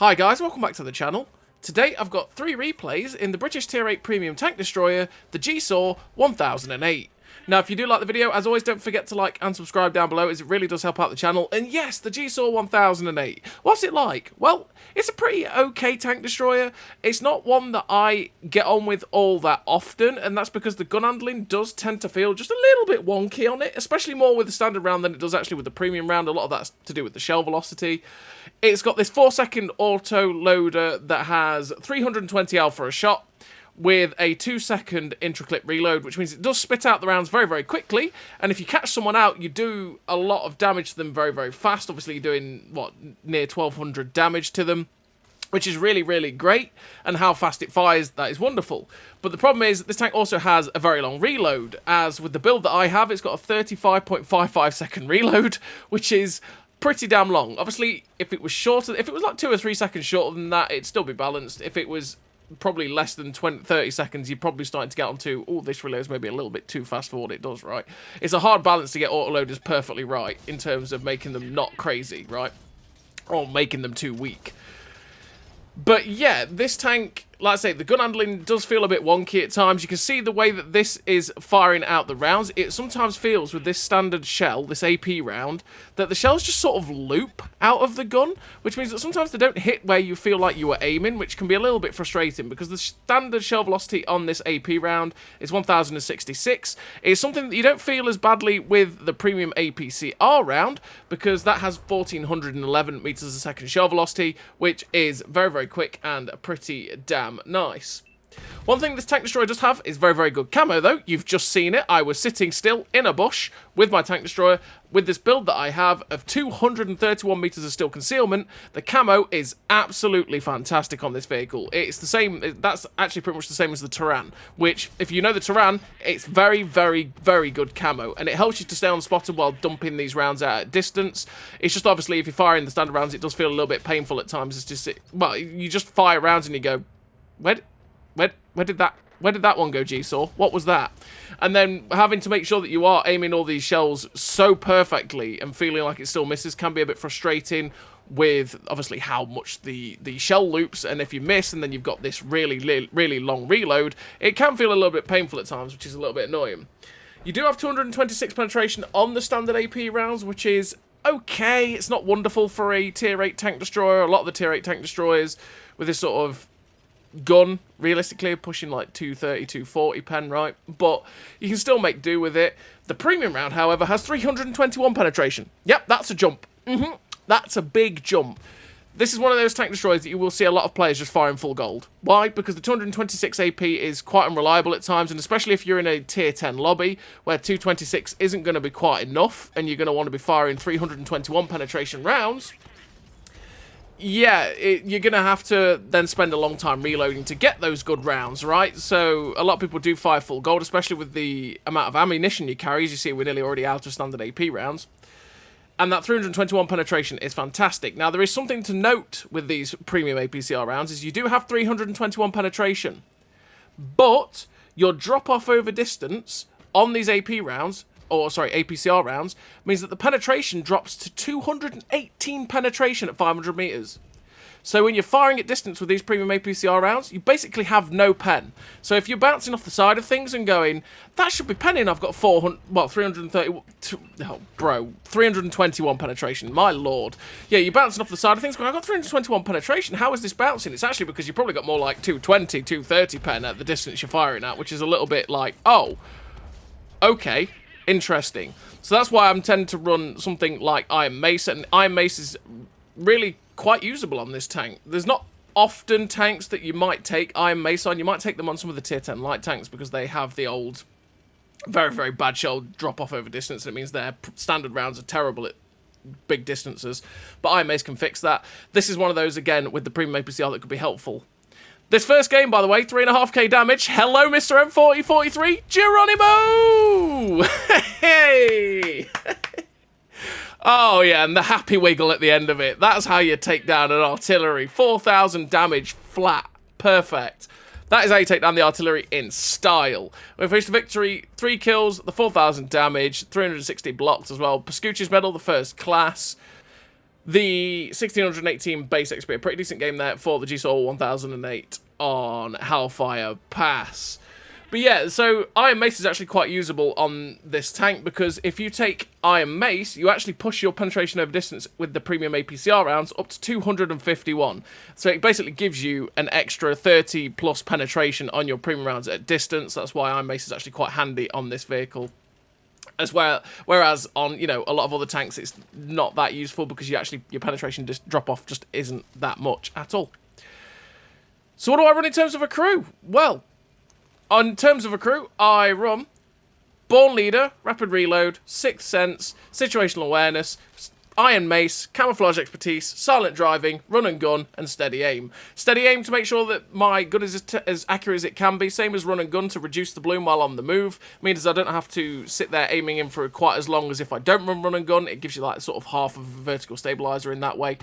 Hi guys, welcome back to the channel. Today I've got 3 replays in the British Tier 8 Premium Tank Destroyer, the Gsor 1008. Now if you do like the video, as always don't forget to like and subscribe down below as it really does help out the channel. And yes, the Gsor 1008. What's it like? Well, it's a pretty okay tank destroyer. It's not one that I get on with all that often, and that's because the gun handling does tend to feel just a little bit wonky on it, especially more with the standard round than it does actually with the premium round. A lot of that's to do with the shell velocity. It's got this 4-second auto loader that has 320 L for a shot, with a 2-second intra-clip reload, which means it does spit out the rounds very, very quickly, and if you catch someone out, you do a lot of damage to them very, very fast. Obviously, you're doing, what, near 1200 damage to them, which is really, really great, and how fast it fires, that is wonderful. But the problem is, this tank also has a very long reload, as with the build that I have, it's got a 35.55 second reload, which is pretty damn long. Obviously, if it was shorter, if it was like 2 or 3 seconds shorter than that, it'd still be balanced. If it was probably less than 30 seconds, you're probably starting to get onto, oh, this reload's maybe a little bit too fast for what it does, right? It's a hard balance to get autoloaders perfectly right in terms of making them not crazy, right? Or making them too weak. But yeah, this tank, like I say, the gun handling does feel a bit wonky at times. You can see the way that this is firing out the rounds. It sometimes feels with this standard shell, this AP round, that the shells just sort of loop out of the gun, which means that sometimes they don't hit where you feel like you were aiming, which can be a little bit frustrating because the standard shell velocity on this AP round is 1066. It's something that you don't feel as badly with the premium APCR round because that has 1411 meters a second shell velocity, which is very, very quick and pretty damn nice. One thing this tank destroyer does have is very, very good camo though. You've just seen it. I was sitting still in a bush with my tank destroyer with this build that I have of 231 meters of steel concealment. The camo is absolutely fantastic on this vehicle. It's the same, that's actually pretty much the same as the Turan, which if you know the Turan, it's very, very, very good camo, and it helps you to stay unspotted while dumping these rounds out at distance. It's just obviously if you're firing the standard rounds, it does feel a little bit painful at times. It's just, well, you just fire rounds and you go, where did that one go, Gsor? What was that? And then having to make sure that you are aiming all these shells so perfectly and feeling like it still misses can be a bit frustrating with, obviously, how much the shell loops, and if you miss and then you've got this really, really long reload, it can feel a little bit painful at times, which is a little bit annoying. You do have 226 penetration on the standard AP rounds, which is okay. It's not wonderful for a Tier 8 tank destroyer. A lot of the Tier 8 tank destroyers with this sort of gun, realistically, are pushing like 230, 240 pen, right? But you can still make do with it. The premium round, however, has 321 penetration. Yep, that's a jump. That's a big jump. This is one of those tank destroyers that you will see a lot of players just firing full gold. Why? Because the 226 AP is quite unreliable at times, and especially if you're in a tier 10 lobby where 226 isn't going to be quite enough, and you're going to want to be firing 321 penetration rounds. Yeah, you're going to have to then spend a long time reloading to get those good rounds, right? So a lot of people do fire full gold, especially with the amount of ammunition you carry. As you see, we're nearly already out of standard AP rounds. And that 321 penetration is fantastic. Now, there is something to note with these premium APCR rounds, is you do have 321 penetration. But your drop-off over distance on these AP rounds, or sorry, APCR rounds, means that the penetration drops to 218 penetration at 500 meters. So when you're firing at distance with these premium APCR rounds, you basically have no pen. So if you're bouncing off the side of things and going, that should be penning, I've got 330, oh, bro, 321 penetration, my lord. Yeah, you're bouncing off the side of things going, I've got 321 penetration, how is this bouncing? It's actually because you've probably got more like 220, 230 pen at the distance you're firing at, which is a little bit like, oh, okay. Interesting. So that's why I'm tending to run something like Iron Mace, and Iron Mace is really quite usable on this tank. There's not often tanks that you might take Iron Mace on. You might take them on some of the tier 10 light tanks because they have the old very, very bad shell drop off over distance, and it means their standard rounds are terrible at big distances. But Iron Mace can fix that. This is one of those, again, with the premium APCR that could be helpful. This first game, by the way, 3.5k damage. Hello, Mr. M4043, Geronimo! Hey! Oh, yeah, and the happy wiggle at the end of it. That's how you take down an artillery. 4,000 damage flat. Perfect. That is how you take down the artillery in style. We finished the victory, 3 kills, the 4,000 damage, 360 blocks as well. Pascucci's medal, the first class. the 1618 base XP, a pretty decent game there for the Gsor 1008 on Hellfire Pass. But yeah, so Iron Mace is actually quite usable on this tank, because if you take Iron Mace, you actually push your penetration over distance with the premium APCR rounds up to 251. So it basically gives you an extra 30 plus penetration on your premium rounds at distance. That's why Iron Mace is actually quite handy on this vehicle. As well, whereas on, you know, a lot of other tanks, it's not that useful, because your penetration drop off just isn't that much at all. So what do I run in terms of a crew? Well, in terms of a crew, I run Born Leader, Rapid Reload, Sixth Sense, Situational Awareness, Iron Mace, Camouflage Expertise, Silent Driving, Run and Gun, and Steady Aim. Steady Aim to make sure that my gun is as accurate as it can be, same as Run and Gun to reduce the bloom while on the move. Means I don't have to sit there aiming in for quite as long as if I don't run and Gun. It gives you like sort of half of a vertical stabilizer in that way.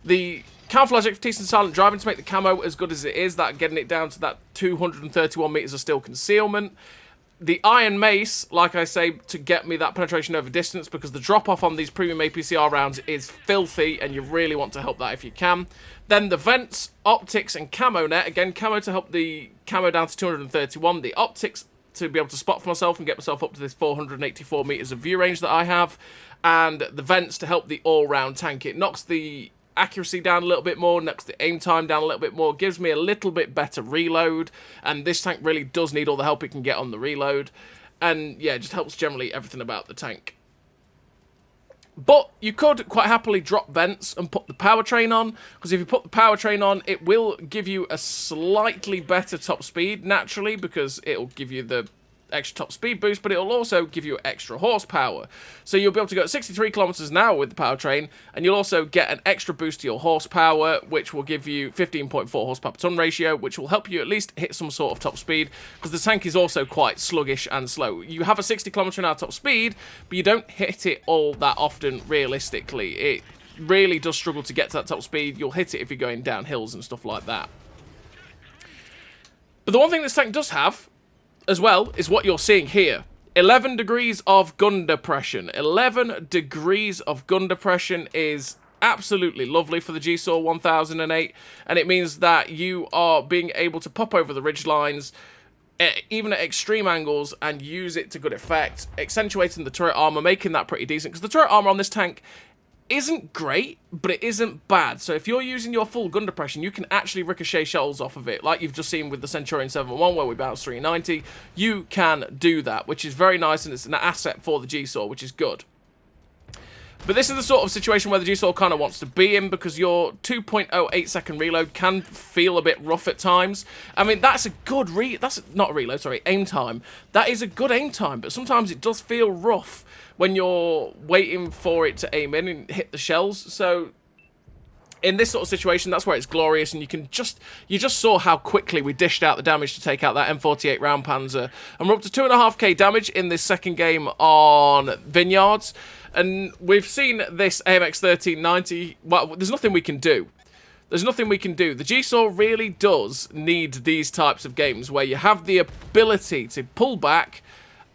The Camouflage Expertise and Silent Driving to make the camo as good as it is, that getting it down to that 231 meters of still concealment. The Iron Mace, like I say, to get me that penetration over distance, because the drop-off on these premium APCR rounds is filthy, and you really want to help that if you can. Then the Vents, Optics, and Camo Net. Again, Camo to help the camo down to 231. The Optics to be able to spot for myself and get myself up to this 484 meters of view range that I have. And the Vents to help the all-round tank. It knocks the accuracy down a little bit more, knocks the aim time down a little bit more, gives me a little bit better reload, and this tank really does need all the help it can get on the reload, and yeah, it just helps generally everything about the tank. But you could quite happily drop Vents and put the powertrain on, because if you put the powertrain on, it will give you a slightly better top speed, naturally, because it'll give you the extra top speed boost, but it'll also give you extra horsepower. So you'll be able to go at 63 kilometers an hour with the powertrain, and you'll also get an extra boost to your horsepower, which will give you 15.4 horsepower per ton ratio, which will help you at least hit some sort of top speed, because the tank is also quite sluggish and slow. You have a 60 kilometer an hour top speed, but you don't hit it all that often realistically. It really does struggle to get to that top speed. You'll hit it if you're going down hills and stuff like that. But the one thing this tank does have as well is what you're seeing here. 11 degrees of gun depression. 11 degrees of gun depression is absolutely lovely for the Gsor 1008, and it means that you are being able to pop over the ridge lines, even at extreme angles, and use it to good effect, accentuating the turret armor, making that pretty decent, because the turret armor on this tank isn't great, but it isn't bad. So if you're using your full gun depression, you can actually ricochet shells off of it, like you've just seen with the Centurion 7.1, where we bounced 390. You can do that, which is very nice, and it's an asset for the Gsor, which is good. But this is the sort of situation where the Gsor kind of wants to be in, because your 2.08 second reload can feel a bit rough at times. I mean, that's a good aim time. That is a good aim time, but sometimes it does feel rough when you're waiting for it to aim in and hit the shells. So in this sort of situation, that's where it's glorious, and you just saw how quickly we dished out the damage to take out that M48 round panzer, and we're up to 2.5k damage in this second game on Vineyards. And we've seen this AMX 1390, well, there's nothing we can do. There's nothing we can do. The Gsor really does need these types of games where you have the ability to pull back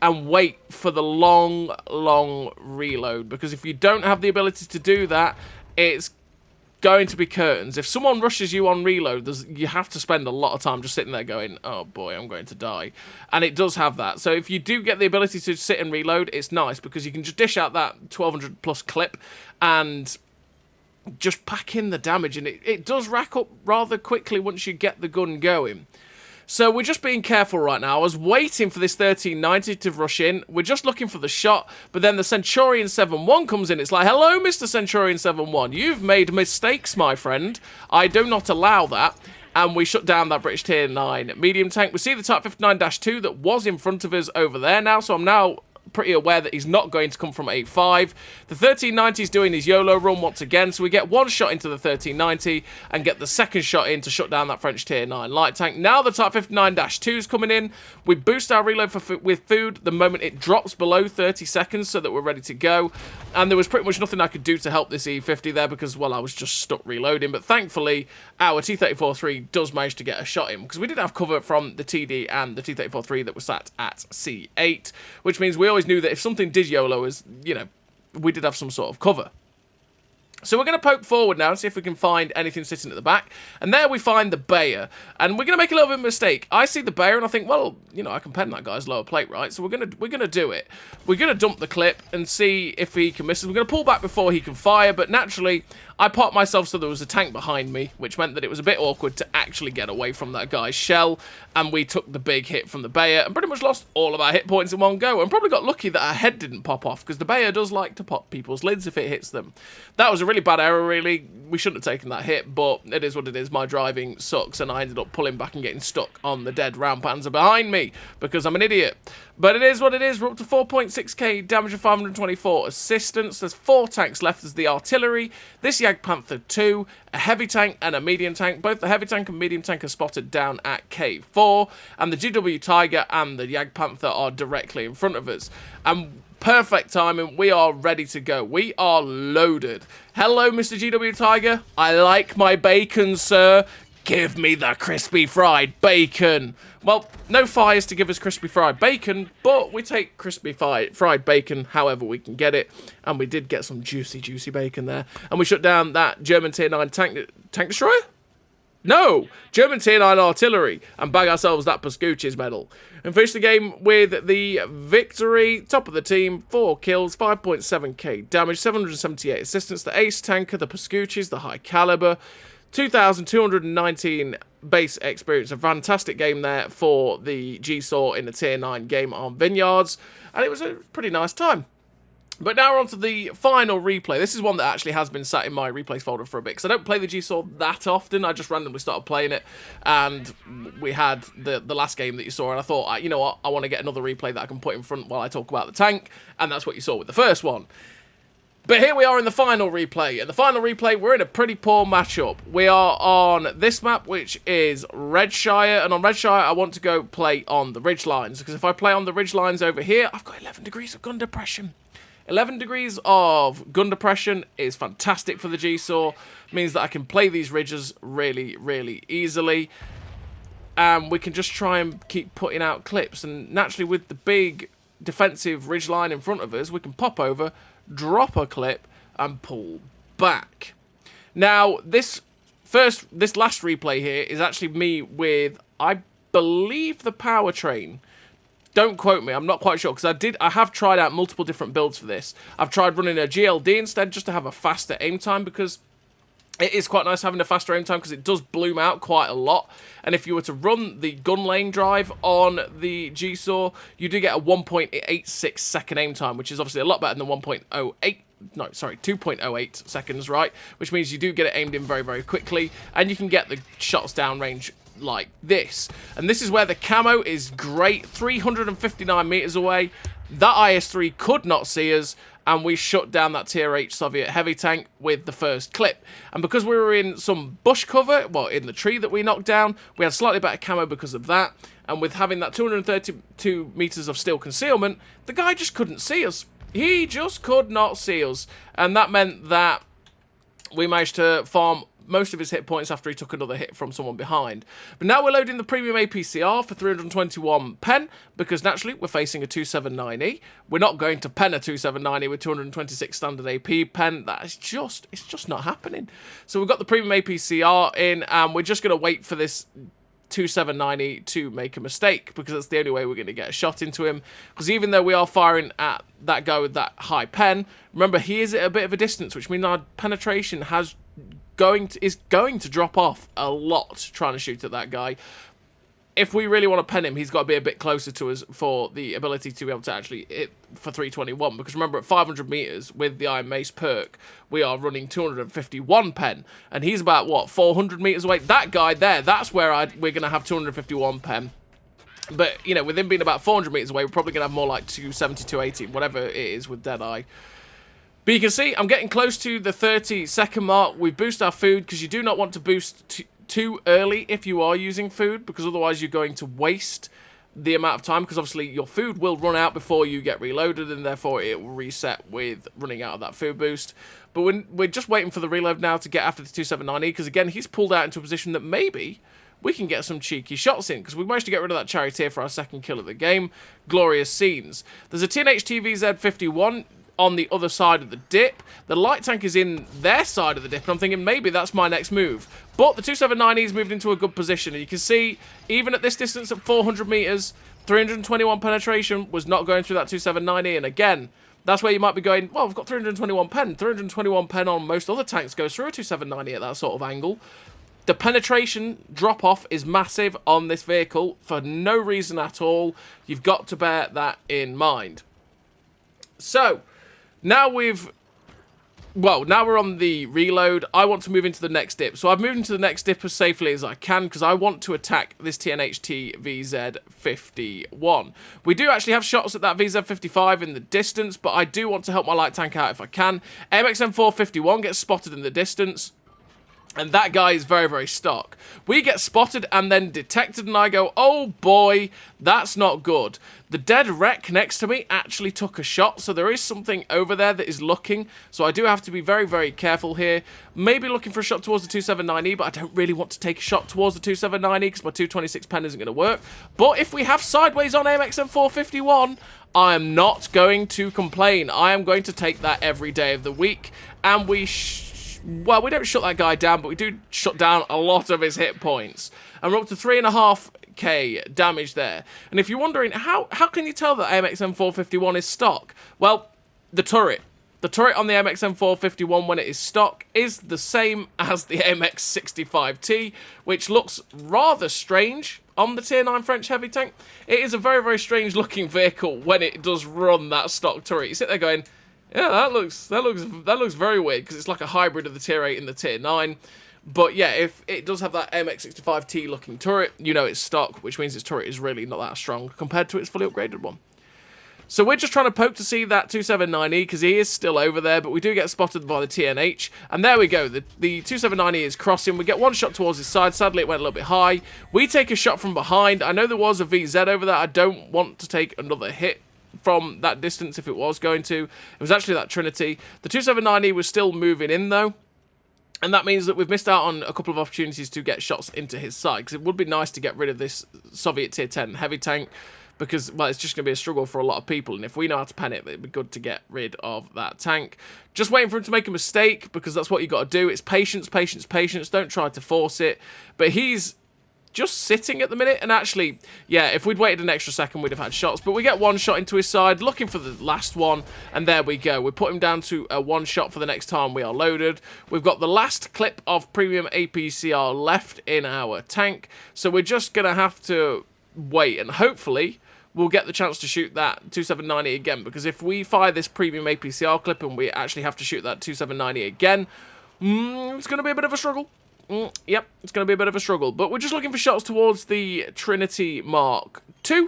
and wait for the long, long reload. Because if you don't have the ability to do that, it's going to be curtains. If someone rushes you on reload, you have to spend a lot of time just sitting there going, oh boy, I'm going to die. And it does have that. So if you do get the ability to sit and reload, it's nice, because you can just dish out that 1200 plus clip and just pack in the damage. And it does rack up rather quickly once you get the gun going. So we're just being careful right now. I was waiting for this 1390 to rush in. We're just looking for the shot, but then the Centurion 7.1 comes in. It's like, hello, Mr. Centurion 7.1. You've made mistakes, my friend. I do not allow that. And we shut down that British Tier 9 medium tank. We see the Type 59-2 that was in front of us over there now, so I'm now pretty aware that he's not going to come from 8.5. The 1390 is doing his YOLO run once again, so we get one shot into the 1390 and get the second shot in to shut down that French Tier 9 light tank. Now the Type 59-2 is coming in. We boost our reload with food the moment it drops below 30 seconds so that we're ready to go. And there was pretty much nothing I could do to help this E50 there because, well, I was just stuck reloading. But thankfully, our T-34-3 does manage to get a shot in, because we did have cover from the TD and the T-34-3 that was sat at C8, which means we always knew that if something did YOLO us, you know, we did have some sort of cover. So we're going to poke forward now and see if we can find anything sitting at the back. And there we find the Bayer. And we're going to make a little bit of a mistake. I see the Bayer and I think, well, you know, I can pen that guy's lower plate, right? So we're going to do it. We're going to dump the clip and see if he can miss us. We're going to pull back before he can fire. But naturally, I popped myself so there was a tank behind me, which meant that it was a bit awkward to actually get away from that guy's shell. And we took the big hit from the Bayer and pretty much lost all of our hit points in one go. And probably got lucky that our head didn't pop off, because the Bayer does like to pop people's lids if it hits them. That was a really bad error, really. We shouldn't have taken that hit, but it is what it is. My driving sucks, and I ended up pulling back and getting stuck on the dead round panzer behind me because I'm an idiot. But it is what it is. We're up to 4.6k damage and 524 assistance. There's 4 tanks left as the artillery. This Jagdpanther 2, a heavy tank and a medium tank. Both the heavy tank and medium tank are spotted down at K4, and the GW Tiger and the Jagdpanther are directly in front of us. And perfect timing, we are ready to go. We are loaded. Hello, Mr. GW Tiger. I like my bacon, sir. Give me the crispy fried bacon. Well, no fires to give us crispy fried bacon, but we take crispy fried bacon however we can get it. And we did get some juicy, juicy bacon there. And we shut down that German Tier 9 tank destroyer? No! German Tier 9 artillery, and bag ourselves that Pascucci's medal. And finish the game with the victory. Top of the team, 4 kills, 5.7k damage, 778 assistance. The ace tanker, the Pascucci's, the high caliber, 2,219 base experience. A fantastic game there for the Gsor in the Tier 9 game on Vineyards. And it was a pretty nice time. But now we're on to the final replay. This is one that actually has been sat in my replays folder for a bit, because I don't play the Gsor that often. I just randomly started playing it, and we had the last game that you saw, and I thought, you know what, I want to get another replay that I can put in front while I talk about the tank, and that's what you saw with the first one. But here we are in the final replay. In the final replay, we're in a pretty poor matchup. We are on this map, which is Redshire. And on Redshire, I want to go play on the ridge lines. Because if I play on the ridge lines over here, I've got 11 degrees of gun depression. 11 degrees of gun depression is fantastic for the Gsor. Means that I can play these ridges really, really easily. And we can just try and keep putting out clips. And naturally, with the big defensive ridge line in front of us, we can pop over, drop a clip, and pull back. Now, this last replay here is actually me with, I believe, the powertrain. Don't quote me, I'm not quite sure, because I have tried out multiple different builds for this. I've tried running a GLD instead, just to have a faster aim time, because it is quite nice having a faster aim time, because it does bloom out quite a lot. And if you were to run the gun lane drive on the Gsor, you do get a 1.86 second aim time, which is obviously a lot better than 2.08 seconds, right? Which means you do get it aimed in very, very quickly, and you can get the shots down range like this. And this is where the camo is great. 359 meters away. That IS-3 could not see us, and we shut down that Tier 8 Soviet heavy tank with the first clip. And because we were in some bush cover, well, in the tree that we knocked down, we had slightly better camo because of that. And with having that 232 meters of steel concealment, the guy just couldn't see us. He just could not see us. And that meant that we managed to farm most of his hit points after he took another hit from someone behind. But now we're loading the premium APCR for 321 pen, because naturally we're facing a 279E. We're not going to pen a 279E with 226 standard AP pen. It's just not happening. So we've got the premium APCR in, and we're just going to wait for this 279E to make a mistake, because that's the only way we're going to get a shot into him. Because even though we are firing at that guy with that high pen, remember, he is at a bit of a distance, which means our penetration is going to drop off a lot trying to shoot at that guy. If we really want to pen him, he's got to be a bit closer to us for the ability to be able to actually hit for 321. Because remember, at 500 meters with the Iron Mace perk, we are running 251 pen, and he's about, what, 400 meters away? That guy there, that's where we're going to have 251 pen. But, you know, with him being about 400 meters away, we're probably going to have more like 270, 280, whatever it is with Deadeye. But you can see I'm getting close to the 30-second mark. We boost our food, because you do not want to boost too early if you are using food, because otherwise you're going to waste the amount of time, because obviously your food will run out before you get reloaded, and therefore it will reset with running out of that food boost. But we're just waiting for the reload now to get after the 279E, because again, he's pulled out into a position that maybe we can get some cheeky shots in, because we managed to get rid of that charioteer for our second kill of the game. Glorious scenes. There's a TNH TVZ 51 on the other side of the dip. The light tank is in their side of the dip, and I'm thinking maybe that's my next move. But the 279E's moved into a good position, and you can see, even at this distance at 400 meters, 321 penetration was not going through that 279E, and again, that's where you might be going, well, I've got 321 pen. 321 pen on most other tanks goes through a 279E at that sort of angle. The penetration drop-off is massive on this vehicle for no reason at all. You've got to bear that in mind. So, now we're on the reload. I want to move into the next dip. So I've moved into the next dip as safely as I can because I want to attack this TNHT VZ51. We do actually have shots at that VZ55 in the distance, but I do want to help my light tank out if I can. MXM451 gets spotted in the distance, and that guy is very, very stock. We get spotted and then detected, and I go, oh boy, that's not good. The dead wreck next to me actually took a shot, so there is something over there that is looking. So I do have to be very, very careful here. Maybe looking for a shot towards the 279E, but I don't really want to take a shot towards the 279E because my 226 pen isn't going to work. But if we have sideways on MXM451, I am not going to complain. I am going to take that every day of the week, and well, we don't shut that guy down, but we do shut down a lot of his hit points. And we're up to 3.5k damage there. And if you're wondering, how can you tell that MXM451 is stock? Well, the turret. The turret on the MXM451 when it is stock is the same as the MX65T, which looks rather strange on the Tier 9 French heavy tank. It is a very, very strange looking vehicle when it does run that stock turret. You sit there going, yeah, that looks very weird because it's like a hybrid of the Tier 8 and the Tier 9. But yeah, if it does have that MX65T looking turret, you know it's stock, which means its turret is really not that strong compared to its fully upgraded one. So we're just trying to poke to see that 279E because he is still over there, but we do get spotted by the TNH. And there we go, the 279E is crossing. We get one shot towards his side. Sadly, it went a little bit high. We take a shot from behind. I know there was a VZ over there. I don't want to take another hit from that distance if it was going to. It was actually that Trinity. The 279E was still moving in though, and that means that we've missed out on a couple of opportunities to get shots into his side, because it would be nice to get rid of this Soviet Tier 10 heavy tank, because, well, it's just going to be a struggle for a lot of people, and if we know how to pen it, it'd be good to get rid of that tank. Just waiting for him to make a mistake, because that's what you got to do. It's patience, patience, patience. Don't try to force it. But he's just sitting at the minute, and actually, yeah, if we'd waited an extra second, we'd have had shots. But we get one shot into his side, looking for the last one, and there we go. We put him down to a one shot for the next time we are loaded. We've got the last clip of premium APCR left in our tank, so we're just going to have to wait, and hopefully we'll get the chance to shoot that 279E again, because if we fire this premium APCR clip and we actually have to shoot that 279E again, it's going to be a bit of a struggle. Yep, it's going to be a bit of a struggle. But we're just looking for shots towards the Trinity Mark II.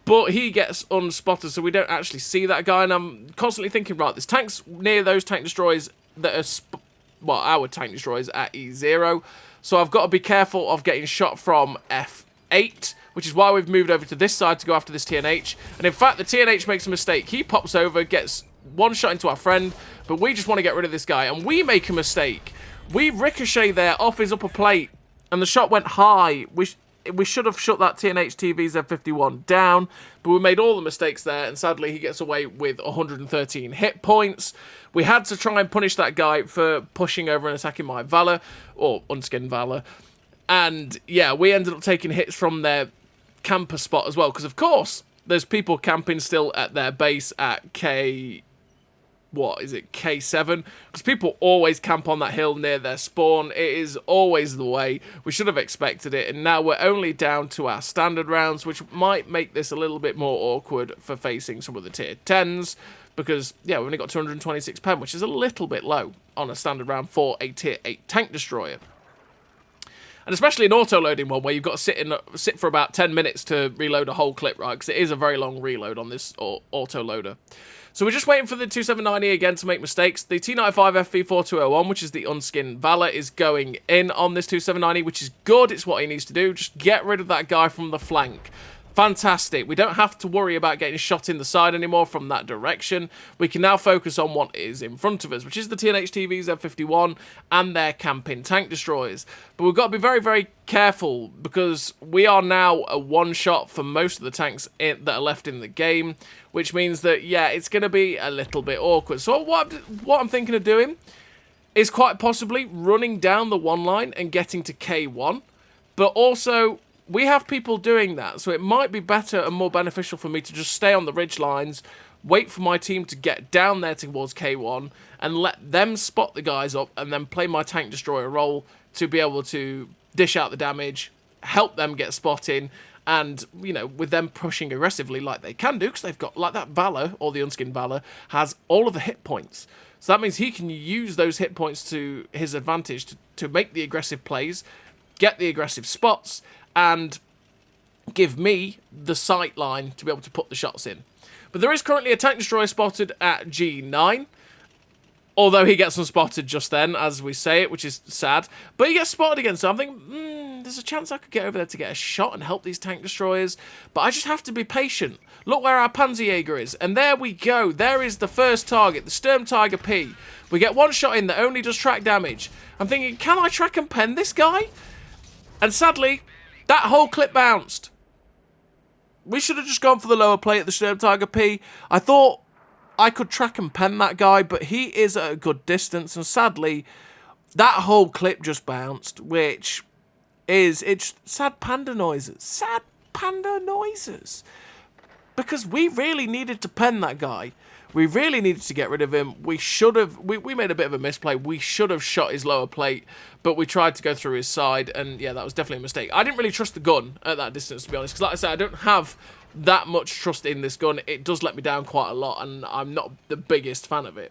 But he gets unspotted, so we don't actually see that guy. And I'm constantly thinking, right, there's tanks near those tank destroyers that are, well, our tank destroyers at E0. So I've got to be careful of getting shot from F8, which is why we've moved over to this side to go after this TNH. And in fact, the TNH makes a mistake. He pops over, gets one shot into our friend, but we just want to get rid of this guy. And we make a mistake. We ricochet there off his upper plate, and the shot went high. We should have shut that TNH VZ51 down, but we made all the mistakes there, and sadly he gets away with 113 hit points. We had to try and punish that guy for pushing over and attacking my Valor, or unskinned Valor. And yeah, we ended up taking hits from their camper spot as well, because of course there's people camping still at their base at K7, because people always camp on that hill near their spawn. It is always the way. We should have expected it, and now we're only down to our standard rounds, which might make this a little bit more awkward for facing some of the tier 10s, because yeah, we've only got 226 pen, which is a little bit low on a standard round for a tier 8 tank destroyer. And especially an auto-loading one where you've got to sit for about 10 minutes to reload a whole clip, right? Because it is a very long reload on this auto-loader. So we're just waiting for the 279E again to make mistakes. The T95 FV4201, which is the unskinned Valor, is going in on this 279E, which is good. It's what he needs to do. Just get rid of that guy from the flank. Fantastic. We don't have to worry about getting shot in the side anymore from that direction. We can now focus on what is in front of us, which is the TNHTV Z51 and their camping tank destroyers. But we've got to be very, very careful because we are now a one-shot for most of the tanks that are left in the game, which means that, yeah, it's going to be a little bit awkward. So what I'm thinking of doing is quite possibly running down the one line and getting to K1, but also we have people doing that, so it might be better and more beneficial for me to just stay on the ridge lines, wait for my team to get down there towards K1, and let them spot the guys up, and then play my tank destroyer role to be able to dish out the damage, help them get spotting, and, you know, with them pushing aggressively like they can do, because they've got, like that Valor, or the unskinned Valor, has all of the hit points. So that means he can use those hit points to his advantage to make the aggressive plays, get the aggressive spots, and give me the sight line to be able to put the shots in. But there is currently a tank destroyer spotted at G9, although he gets unspotted just then, as we say it, which is sad. But he gets spotted again, so I'm thinking, there's a chance I could get over there to get a shot and help these tank destroyers, but I just have to be patient. Look where our Panzerjäger is, and there we go. There is the first target, the Sturm Tiger P. We get one shot in that only does track damage. I'm thinking, can I track and pen this guy? And sadly, that whole clip bounced. We should have just gone for the lower plate at the Sturm Tiger P. I thought I could track and pen that guy, but he is at a good distance, and sadly, that whole clip just bounced, which is, it's sad panda noises. Sad panda noises. Because we really needed to pen that guy. We really needed to get rid of him. We should have... We made a bit of a misplay. We should have shot his lower plate, but we tried to go through his side, and yeah, that was definitely a mistake. I didn't really trust the gun at that distance, to be honest, because like I said, I don't have that much trust in this gun. It does let me down quite a lot, and I'm not the biggest fan of it.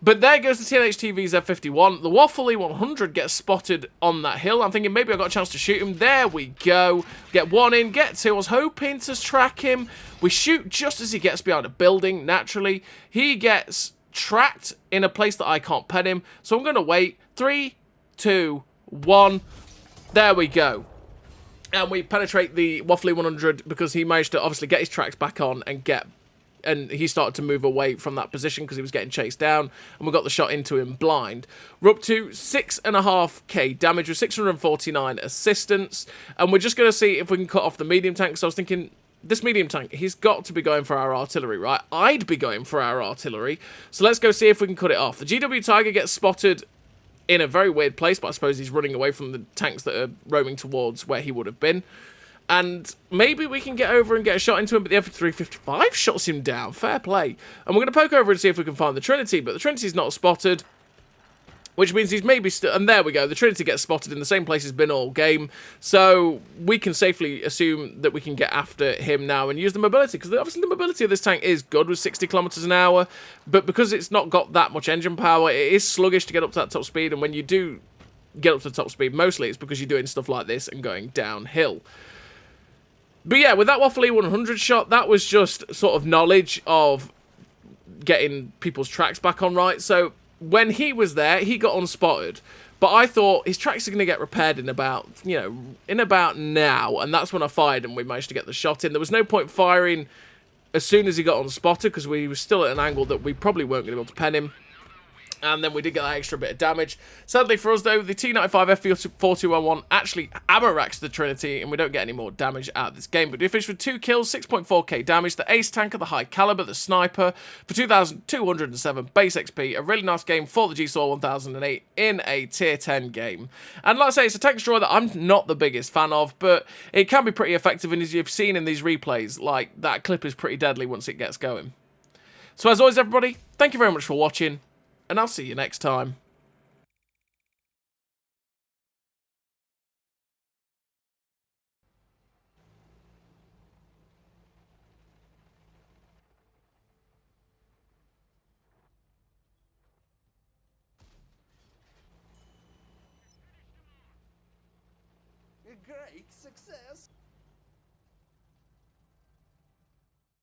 But there goes the TNHTV Z51. The Waffle E100 gets spotted on that hill. I'm thinking maybe I got a chance to shoot him. There we go. Get one in, get two. I was hoping to track him. We shoot just as he gets behind a building, naturally. He gets tracked in a place that I can't pen him. So I'm going to wait. 3, 2, 1. There we go. And we penetrate the Waffle E100 because he managed to obviously get his tracks back on and he started to move away from that position because he was getting chased down, and we got the shot into him blind. We're up to 6.5k damage with 649 assistance, and we're just going to see if we can cut off the medium tank. So I was thinking, this medium tank, he's got to be going for our artillery, right? I'd be going for our artillery, so let's go see if we can cut it off. The GW Tiger gets spotted in a very weird place, but I suppose he's running away from the tanks that are roaming towards where he would have been. And maybe we can get over and get a shot into him, but the F355 shuts him down. Fair play. And we're going to poke over and see if we can find the Trinity, but the Trinity's not spotted, which means he's maybe still... And there we go. The Trinity gets spotted in the same place he's been all game, so we can safely assume that we can get after him now and use the mobility, because obviously the mobility of this tank is good with 60 kilometers an hour, but because it's not got that much engine power, it is sluggish to get up to that top speed, and when you do get up to the top speed, mostly it's because you're doing stuff like this and going downhill. But yeah, with that Waffle E100 shot, that was just sort of knowledge of getting people's tracks back on right. So when he was there, he got unspotted. But I thought his tracks are going to get repaired in about, you know, in about now. And that's when I fired and we managed to get the shot in. There was no point firing as soon as he got unspotted because we were still at an angle that we probably weren't going to be able to pen him. And then we did get that extra bit of damage. Sadly for us, though, the T95 FV4211 actually ammo-racks the Trinity, and we don't get any more damage out of this game. But we finished with 2 kills, 6.4k damage, the Ace Tanker, the High Caliber, the Sniper, for 2,207 base XP. A really nice game for the Gsor 1008 in a Tier 10 game. And like I say, it's a tank destroyer that I'm not the biggest fan of, but it can be pretty effective, and as you've seen in these replays, like, that clip is pretty deadly once it gets going. So as always, everybody, thank you very much for watching, and I'll see you next time. A great success.